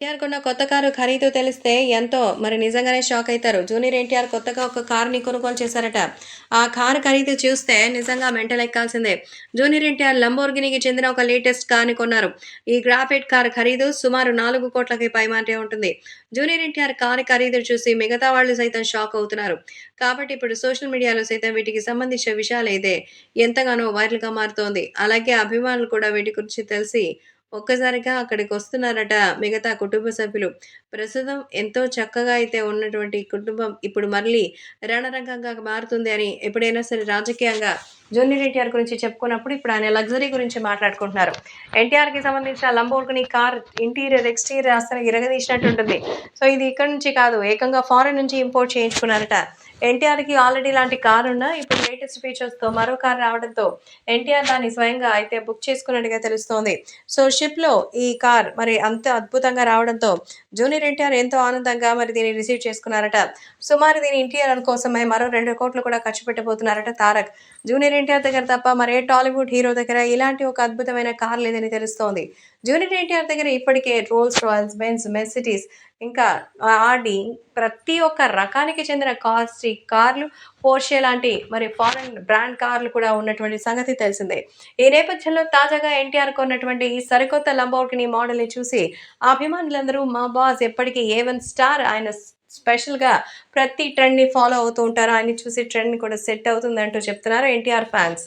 ఎన్టీఆర్ కొన్న కొత్త కారు ఖరీదు తెలిస్తే ఎంతో మరి నిజంగానే షాక్ అయితారు. జూనియర్ ఎన్టీఆర్ కొత్తగా ఒక కారుని కొనుగోలు చేశారట. ఆ కారు ఖరీదు చూస్తే నిజంగా మెంటల్ ఎక్కాల్సిందే. జూనియర్ ఎన్టీఆర్ లంబోర్గినికి చెందిన ఒక లేటెస్ట్ కార్ని కొన్నారు. ఈ గ్రాఫైట్ కారు ఖరీదు సుమారు 4,00,00,000కి పైమాటే ఉంటుంది. జూనియర్ ఎన్టీఆర్ కారు ఖరీదు చూసి మిగతా వాళ్ళు సైతం షాక్ అవుతున్నారు. కాబట్టి ఇప్పుడు సోషల్ మీడియాలో సైతం వీటికి సంబంధించిన విషయాలైతే ఎంతగానో వైరల్‌గా మారుతోంది. అలాగే అభిమానులు కూడా వీటి గురించి తెలిసి ఒక్కసారిగా అక్కడికొస్తున్నారట మిగతా కుటుంబ సభ్యులు. ప్రస్తుతం ఎంతో చక్కగా అయితే ఉన్నటువంటి కుటుంబం ఇప్పుడు మళ్ళీ రణరంగంగా మారుతుంది అని ఎప్పుడైనా సరే రాజకీయంగా జూనియర్ ఎన్టీఆర్ గురించి చెప్పుకున్నప్పుడు ఇప్పుడు ఆయన లగ్జరీ గురించి మాట్లాడుకుంటున్నారు. ఎన్టీఆర్‌కి సంబంధించిన లంబోర్గిని కార్ ఇంటీరియర్, ఎక్స్‌టీరియర్ అస్సలు ఇరగదీసినట్టుంటుంది. సో, ఇది ఇక్కడి నుంచి కాదు ఏకంగా ఫారెన్ నుంచి ఇంపోర్ట్ చేయించుకున్నారట. ఎన్టీఆర్‌కి ఆల్రెడీ ఇలాంటి కారున్నా ఇప్పుడు లేటెస్ట్ ఫీచర్స్‌తో మరో కారు రావడంతో ఎన్టీఆర్ దాన్ని స్వయంగా అయితే బుక్ చేసుకున్నట్టుగా తెలుస్తోంది. సో, షిప్‌లో ఈ కార్ మరి అంత అద్భుతంగా రావడంతో జూనియర్ ఎన్టీఆర్ ఎంతో ఆనందంగా మరి దీన్ని రిసీవ్ చేసుకున్నారట. సుమారు దీని ఇంటీరియర్ కోసమే మరో 2,00,00,000 కూడా ఖర్చు పెట్టబోతున్నారట తారక్. జూనియర్ ఎన్టీఆర్ దగ్గర తప్ప మరే టాలీవుడ్ హీరో దగ్గర ఇలాంటి ఒక అద్భుతమైన కార్ లేదని తెలుస్తోంది. జూనియర్ ఎన్టీఆర్ దగ్గర ఇప్పటికే రోల్స్ రాయల్స్, బెంజ్, మెర్సిడీస్ ఇంకా ఆడి ప్రతి ఒక్క రకానికి చెందిన కాస్ట్‌లీ కార్లు, పోర్షే లాంటి మరి ఫారెన్ బ్రాండ్ కార్లు కూడా ఉన్నటువంటి సంగతి తెలిసిందే. ఈ నేపథ్యంలో తాజాగా ఎన్టీఆర్ కొన్నటువంటి ఈ సరికొత్త లంబోర్గిని మోడల్‌ని చూసి అభిమానులందరూ మా బాస్ ఎప్పటికీ ఏ1 స్టార్ ఆయన స్పెషల్‌గా ప్రతి ట్రెండ్‌ని ఫాలో అవుతూ ఉంటారు. ఆయన్ని చూసి ట్రెండ్‌ని కూడా సెట్ అవుతుందంటూ చెప్తున్నారు ఎన్టీఆర్ ఫ్యాన్స్.